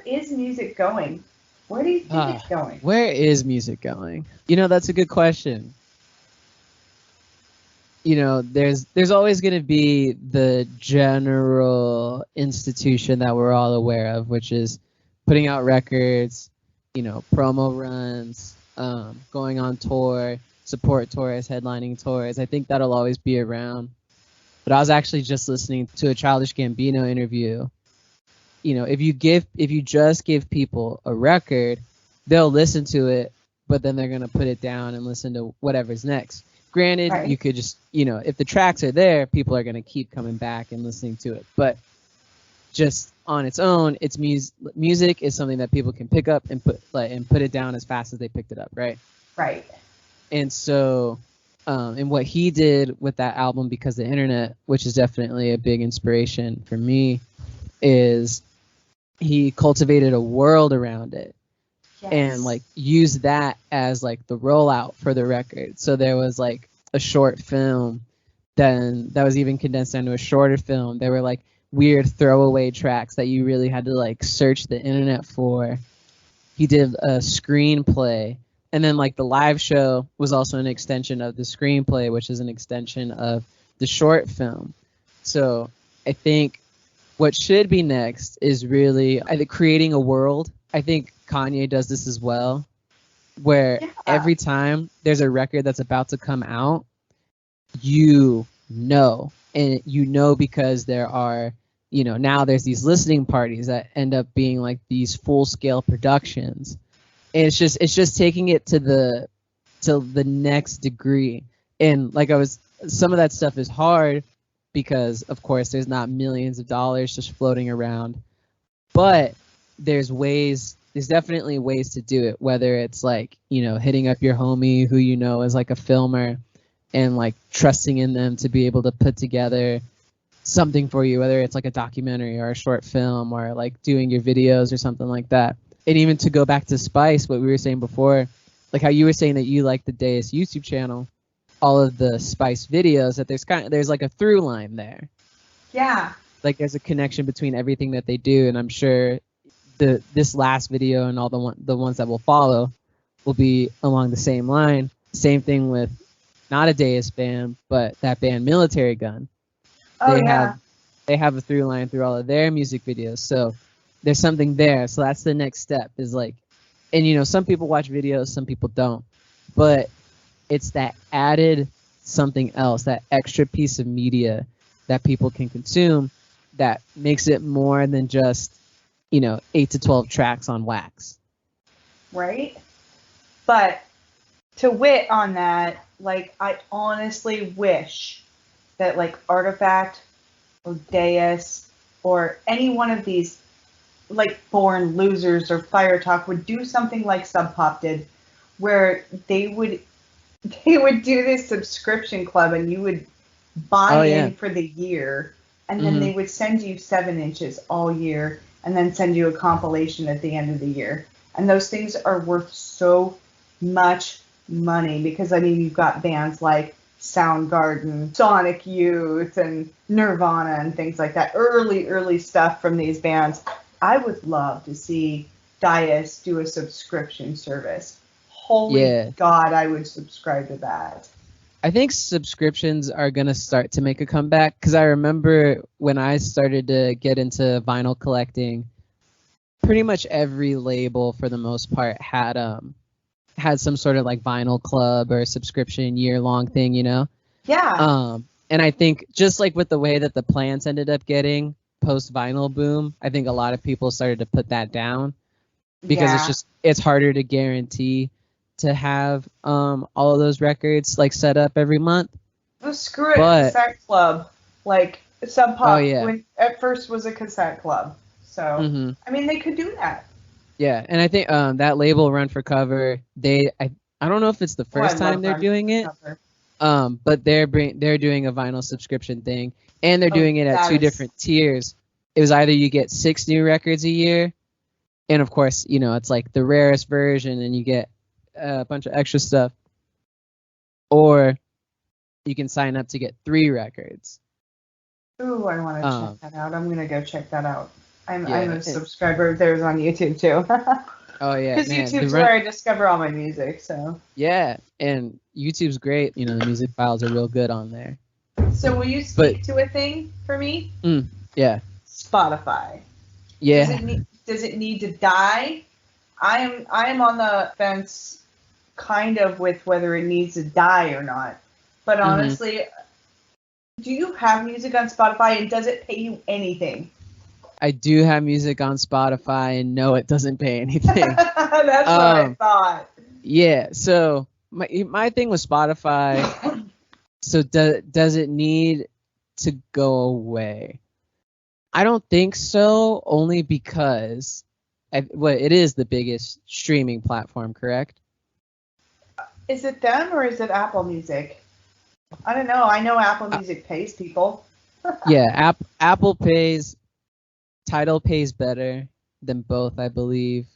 is music going? Where do you think it's going? Where is music going? That's a good question. There's always going to be the general institution that we're all aware of, which is putting out records, promo runs, going on tour, support tours, headlining tours. I think that'll always be around. But I was actually just listening to a Childish Gambino interview. If you just give people a record, they'll listen to it, but then they're going to put it down and listen to whatever's next. Granted, right. You could just, if the tracks are there, people are going to keep coming back and listening to it. But just on its own, it's music is something that people can pick up and put it down as fast as they picked it up, right? Right. And so, and what he did with that album, Because the Internet, which is definitely a big inspiration for me, is he cultivated a world around it. Yes. And use that as the rollout for the record. So there was a short film, then that was even condensed down to a shorter film. There were weird throwaway tracks that you really had to search the internet for. He did a screenplay, and then the live show was also an extension of the screenplay, which is an extension of the short film. So I think what should be next is really creating a world. I think Kanye does this as well, where every time there's a record that's about to come out, and because there are, now there's these listening parties that end up being these full-scale productions, and it's just taking it to the next degree. And some of that stuff is hard because, of course, there's not millions of dollars just floating around, but there's definitely ways to do it, whether it's hitting up your homie who is a filmer and trusting in them to be able to put together something for you, whether it's a documentary or a short film or doing your videos or something like that. And even to go back to Spice, what we were saying before, how you were saying that you like the Deus YouTube channel, all of the Spice videos, that there's a through line there. Yeah. There's a connection between everything that they do, and I'm sure this last video and all the ones that will follow will be along the same line. Same thing with not a Deus band, but that band Military Gun. They have a through line through all of their music videos. So there's something there. So that's the next step is and some people watch videos, some people don't. But it's that added something else, that extra piece of media that people can consume that makes it more than just 8 to 12 tracks on wax. Right? But to wit on that, I honestly wish that Artifact or Deus or any one of these Born Losers or Fire Talk would do something like Sub Pop did, where they would do this subscription club and you would buy in for the year, and then they would send you 7 inches all year and then send you a compilation at the end of the year. And those things are worth so much money because, you've got bands like Soundgarden, Sonic Youth, and Nirvana and things like that. Early stuff from these bands. I would love to see Deus do a subscription service. Holy God, I would subscribe to that. I think subscriptions are going to start to make a comeback because I remember when I started to get into vinyl collecting, pretty much every label for the most part had some sort of vinyl club or subscription year-long thing, Yeah. And I think just with the way that the plants ended up getting post-vinyl boom, I think a lot of people started to put that down because it's harder to guarantee to have all of those records set up every month. Well, screw it, cassette club. Sub Pop when at first was a cassette club. So they could do that. Yeah, and I think that label Run for Cover, I don't know if it's the first time they're doing it, but they're doing a vinyl subscription thing, and they're doing it at 2 different tiers. It was either you get 6 new records a year, and of course it's the rarest version, and you get a bunch of extra stuff, or you can sign up to get 3 records. Ooh, I want to check that out. I'm gonna go check that out. I'm a subscriber of theirs on YouTube too. Oh yeah, because YouTube's where I discover all my music. So yeah, and YouTube's great. You know, the music files are real good on there. So will you speak to a thing for me? Yeah. Spotify. Yeah. Does it need to die? I am on the fence, kind of, with whether it needs to die or not. But honestly, do you have music on Spotify, and does it pay you anything? I do have music on Spotify, and no, it doesn't pay anything. That's what I thought. Yeah. So my thing with Spotify. So does it need to go away? I don't think so, only because it is the biggest streaming platform, correct? Is it them or is it Apple Music? I don't know. I know Apple Music pays people. Yeah, Apple pays. Tidal pays better than both, I believe.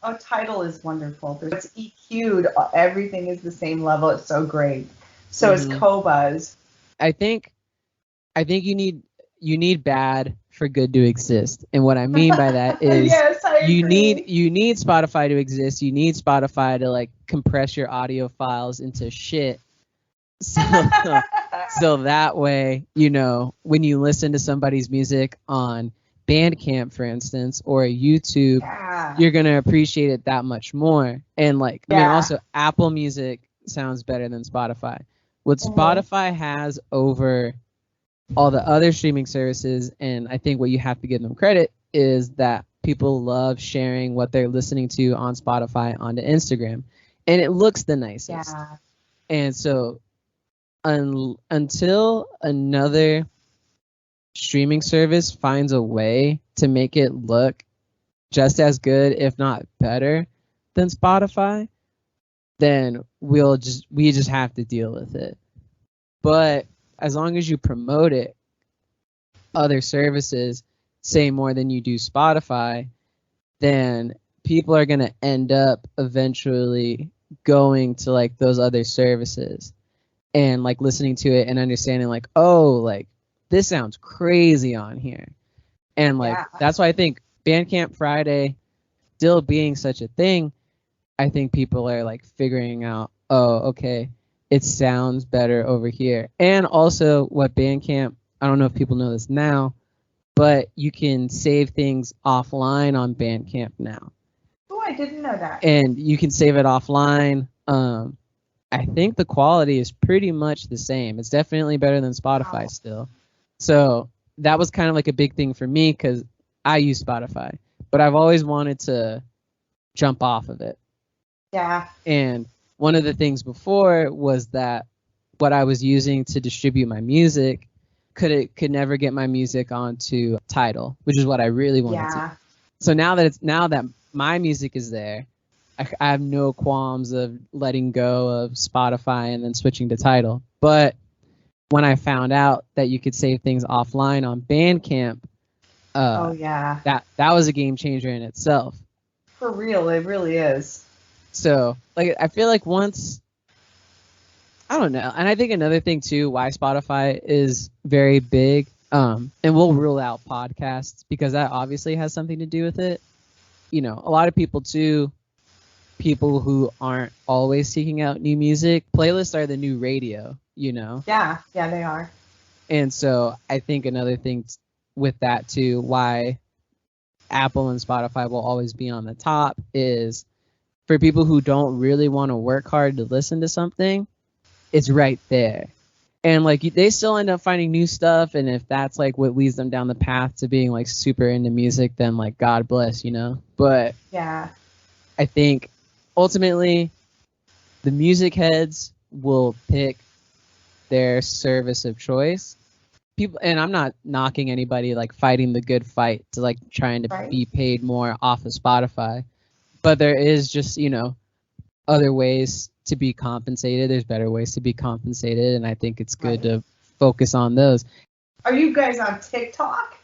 Oh, Tidal is wonderful. It's EQ'd. Everything is the same level. It's so great. So is Qobuz. I think you need bad for good to exist. And what I mean by that is yes, I agree. you need Spotify to exist. You need Spotify to like compress your audio files into shit. So that way, you know, when you listen to somebody's music on Bandcamp, for instance, or YouTube, you're going to appreciate it that much more. And like, I mean, also Apple Music sounds better than Spotify. What Spotify has over all the other streaming services, and I think what you have to give them credit, is that people love sharing what they're listening to on Spotify onto Instagram. And it looks the nicest. Yeah. And so until another streaming service finds a way to make it look just as good, if not better, than Spotify, then we just have to deal with it. But as long as you promote it, other services say more than you do Spotify, then people are going to end up eventually going to like those other services and like listening to it and understanding like, oh, like this sounds crazy on here. And like that's why I think Bandcamp Friday still being such a thing, I think people are like figuring out, oh, okay, it sounds better over here. And also what Bandcamp, I don't know if people know this now, but you can save things offline on Bandcamp now. Oh, I didn't know that. And you can save it offline. I think the quality is pretty much the same. It's definitely better than Spotify still. So that was kind of like a big thing for me because I use Spotify, but I've always wanted to jump off of it. Yeah. And one of the things before was that what I was using to distribute my music could never get my music onto Tidal, which is what I really wanted to. So now that my music is there, I have no qualms of letting go of Spotify and then switching to Tidal. But when I found out that you could save things offline on Bandcamp, that was a game changer in itself. For real, it really is. So, like, I feel like once, I don't know, and I think another thing too, why Spotify is very big, and we'll rule out podcasts because that obviously has something to do with it. You know, a lot of people too, people who aren't always seeking out new music, playlists are the new radio, you know? Yeah, they are. And so I think another thing with that too, why Apple and Spotify will always be on the top is for people who don't really want to work hard to listen to something, it's right there. And like they still end up finding new stuff, and if that's like what leads them down the path to being like super into music, then like God bless, you know? But yeah, I think ultimately the music heads will pick their service of choice. People, and I'm not knocking anybody like fighting the good fight to like trying to be paid more off of Spotify, but there is just, you know, other ways to be compensated. There's better ways to be compensated, and I think it's good to focus on those. Are you guys on TikTok?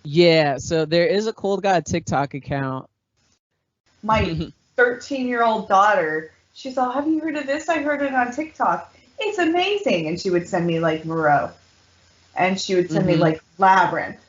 Yeah, so there is a Cold Gawd TikTok account. My 13-year-old daughter, she's all, have you heard of this? I heard it on TikTok. It's amazing. And she would send me like Moreau. And she would send me like Labyrinth.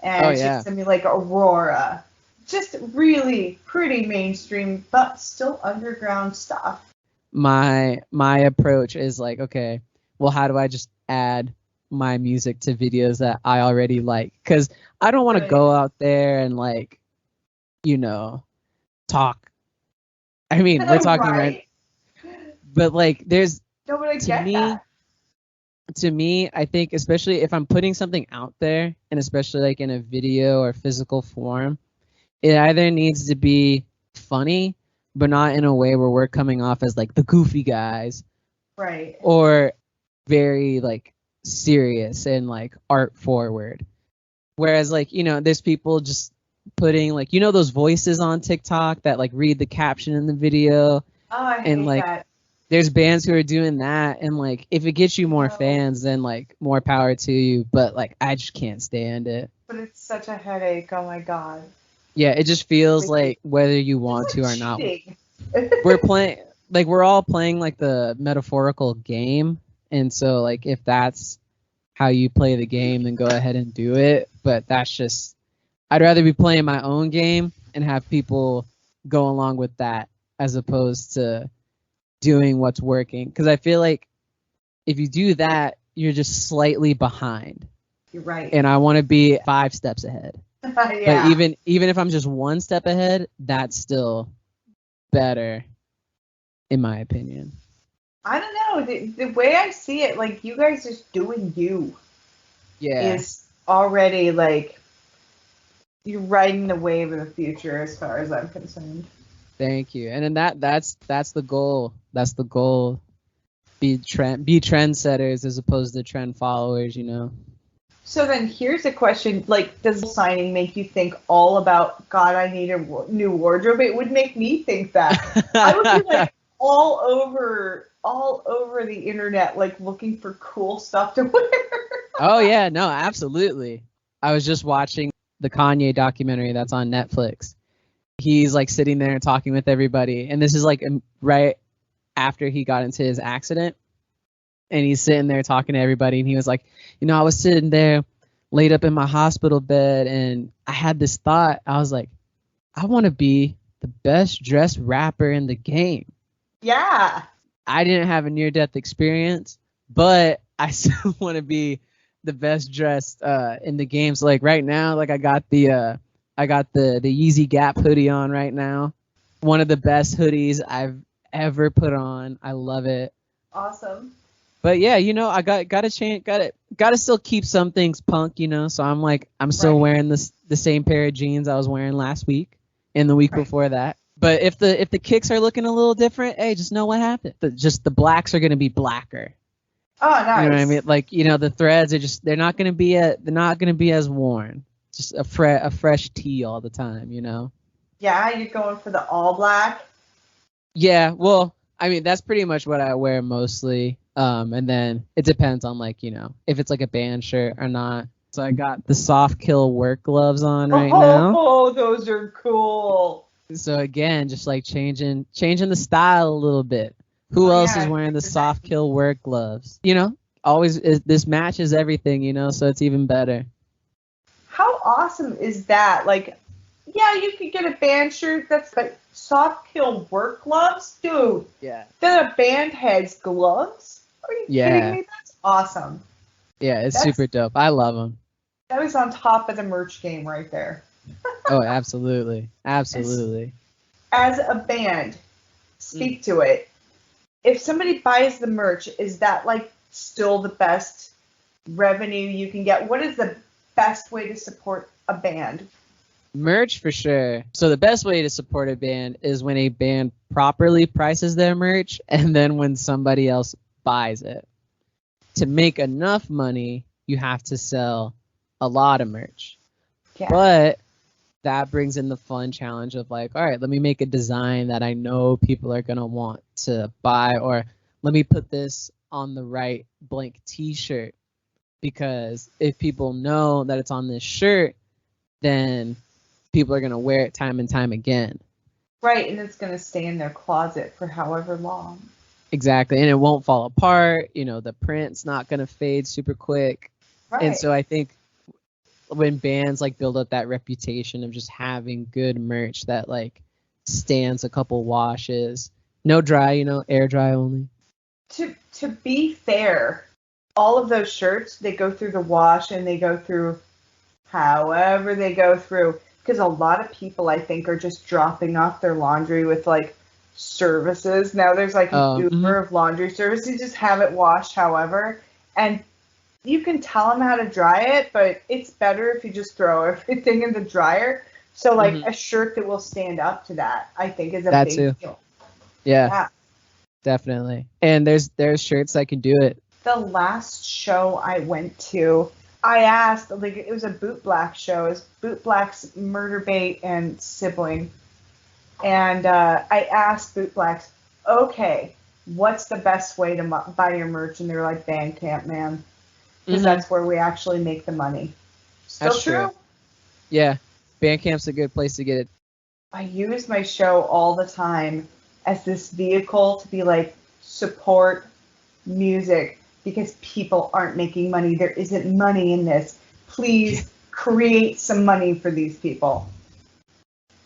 and Oh it's yeah. just gonna be like Aurora. Just really pretty mainstream, but still underground stuff. My approach is like, okay, well, how do I just add my music to videos that I already like? Because I don't want to Right. go out there and like, talk. I mean, we're talking right, but like, there's Nobody to get me, that. to me, I think especially if I'm putting something out there, and especially like in a video or physical form, it either needs to be funny, but not in a way where we're coming off as like the goofy guys, Right. or very like serious and like art forward. Whereas like, there's people just putting like, those voices on TikTok that like read the caption in the video, Oh, I and hate like that. there's bands who are doing that, and like if it gets you more No. fans, then like more power to you, but like I just can't stand it. But it's such a headache. Oh my god. Yeah, it just feels like whether you want It's to like or not. cheating. We're all playing like the metaphorical game, and so like if that's how you play the game, then go ahead and do it. But that's just, I'd rather be playing my own game and have people go along with that, as opposed to doing what's working. Because I feel like if you do that, you're just slightly behind, You're right. and I want to be 5 steps ahead. Yeah. But even if I'm just 1 step ahead, that's still better, in my opinion. I don't know. The way I see it, like, you guys just doing you Yeah. is already, like, you're riding the wave of the future as far as I'm concerned. Thank you. And then that's the goal. That's the goal. Be trendsetters as opposed to trend followers, So then here's a question, like, does signing make you think all about, God, I need a new wardrobe? It would make me think that. I would be like all over the internet, like looking for cool stuff to wear. Oh yeah, no, absolutely. I was just watching the Kanye documentary that's on Netflix. He's like sitting there talking with everybody, and this is like right after he got into his accident, and he's sitting there talking to everybody, and he was like, I was sitting there laid up in my hospital bed, and I had this thought. I was like, I want to be the best dressed rapper in the game. Yeah. I didn't have a near-death experience, but I still want to be the best dressed in the game. So like right now, like I got the Yeezy Gap hoodie on right now. One of the best hoodies I've ever put on. I love it. Awesome. But yeah, I gotta change, gotta still keep some things punk, so I'm still wearing the same pair of jeans I was wearing last week and the week before that. But if the kicks are looking a little different, hey, just know what happened. The blacks are gonna be blacker. Oh, nice. You know what I mean? Like, the threads are they're not gonna be as worn. Just a fresh tee all the time, Yeah, you're going for the all black? Yeah, well, I mean, that's pretty much what I wear mostly. And then it depends on like, if it's like a band shirt or not. So I got the Soft Kill work gloves on right now. Oh, those are cool. So again, just like changing the style a little bit. Who else is wearing the Soft Kill work gloves? Always this matches everything, so it's even better. How awesome is that? Like, yeah, you could get a band shirt that's like Soft Kill work gloves, dude. Yeah. Then a band has gloves? Are you kidding me? That's awesome. Yeah, it's super dope. I love them. That is on top of the merch game right there. Oh, absolutely. Absolutely. As a band, speak to it. If somebody buys the merch, is that like still the best revenue you can get? What is the best way to support a band? Merch for sure. So the best way to support a band is when a band properly prices their merch, and then when somebody else buys it. To make enough money, you have to sell a lot of merch. Yeah. But that brings in the fun challenge of like, all right, let me make a design that I know people are going to want to buy, or let me put this on the right blank t-shirt, because if people know that it's on this shirt, then people are going to wear it time and time again. Right, and it's going to stay in their closet for however long. Exactly, and it won't fall apart. The print's not going to fade super quick. Right. And so I think when bands like build up that reputation of just having good merch that like stands a couple washes. No dry, air dry only. To be fair, all of those shirts, they go through the wash and they go through however they go through. Because a lot of people, I think, are just dropping off their laundry with like services. Now there's like an Uber of laundry service. You just have it washed however. And you can tell them how to dry it, but it's better if you just throw everything in the dryer. So like a shirt that will stand up to that, I think, is a big deal. Yeah, definitely. And there's shirts that can do it. The last show I went to, I asked, like, it was a Boot Black show. It was Boot Black's Murder Bait and sibling. And I asked Boot Blacks, okay, what's the best way to buy your merch? And they're like, Bandcamp, man. Because that's where we actually make the money. Still that's true? Yeah, Bandcamp's a good place to get it. I use my show all the time as this vehicle to be like, support music because people aren't making money. There isn't money in this. Please create some money for these people.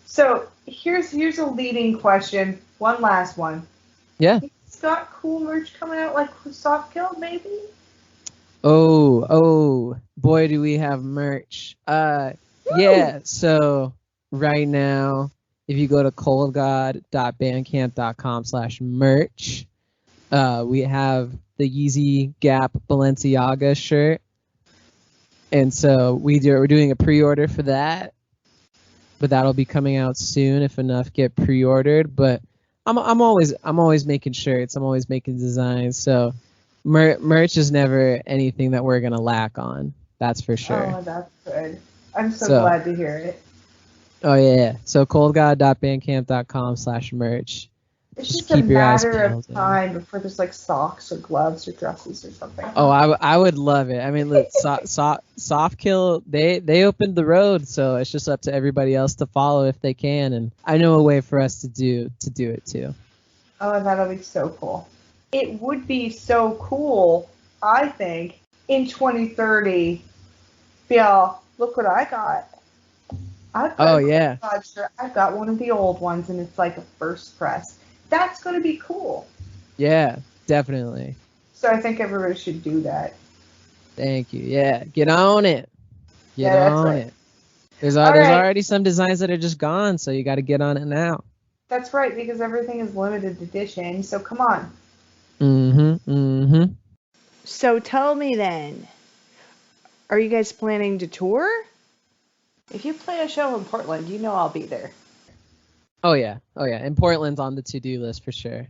So here's a leading question. One last one. Yeah. It's got cool merch coming out like Soft Kill, maybe? Oh, boy, do we have merch. Yeah, so right now, if you go to coldgawd.bandcamp.com/merch, we have the Yeezy Gap Balenciaga shirt. And so we're doing a pre-order for that. But that'll be coming out soon if enough get pre-ordered. But I'm always making shirts. I'm always making designs. So merch is never anything that we're gonna lack on. That's for sure. Oh, that's good. I'm so glad to hear it. Oh yeah. So coldgawd.bandcamp.com/merch. It's just a matter of time before there's like socks or gloves or dresses or something. Oh, I would love it. I mean, look, Soft Kill, they opened the road, so it's just up to everybody else to follow if they can. And I know a way for us to do it too. Oh, that'll be so cool. It would be so cool, I think, in 2030. Y'all, look what I got. I've got one of the old ones, and it's like a first press. That's going to be cool. Yeah, definitely. So I think everybody should do that. Thank you. Yeah, get on it. Get on it. There's already some designs that are just gone, so you got to get on it now. That's right, because everything is limited edition, so come on. So tell me then, are you guys planning to tour? If you play a show in Portland, you know I'll be there. Oh yeah. And Portland's on the to-do list for sure.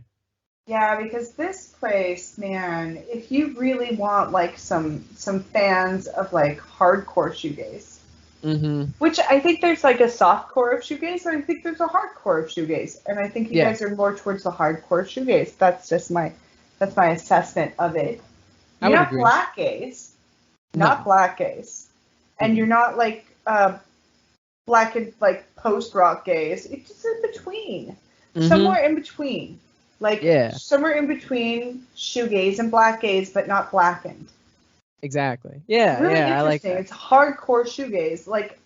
Yeah, because this place, man, if you really want like some fans of like hardcore shoegaze, which I think there's like a softcore of shoegaze, and I think there's a hardcore of shoegaze, and I think you guys are more towards the hardcore shoegaze. That's just my assessment of it. You're not black gaze, not black gaze, and you're not like black and like post rock gaze. It's just in between, somewhere in between, somewhere in between shoegaze and black gaze, but not blackened. Exactly. Yeah. Really interesting. I like that. It's hardcore shoegaze. Like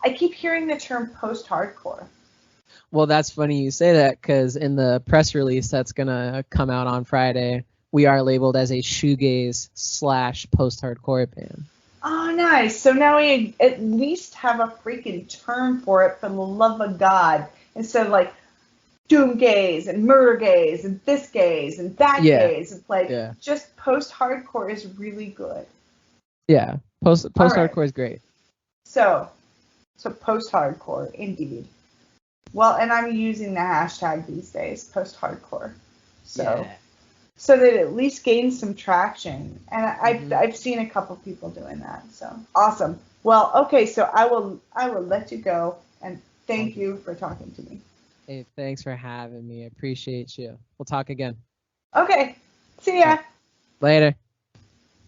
I keep hearing the term post hardcore. Well, that's funny you say that because in the press release that's gonna come out on Friday, we are labeled as a shoegaze / post hardcore band. Oh, nice. So now we at least have a freaking term for it, for the love of God. Instead of like doom gaze and murder gaze and this gaze and that gaze. It's like just post-hardcore is really good. Yeah, post-hardcore is great. So post-hardcore, indeed. Well, and I'm using the hashtag these days, post-hardcore. So that it at least gains some traction. And I've seen a couple people doing that. So awesome. Well, okay, so I will let you go, and thank you for talking to me. Hey, thanks for having me. I appreciate you. We'll talk again. Okay. See ya. Later.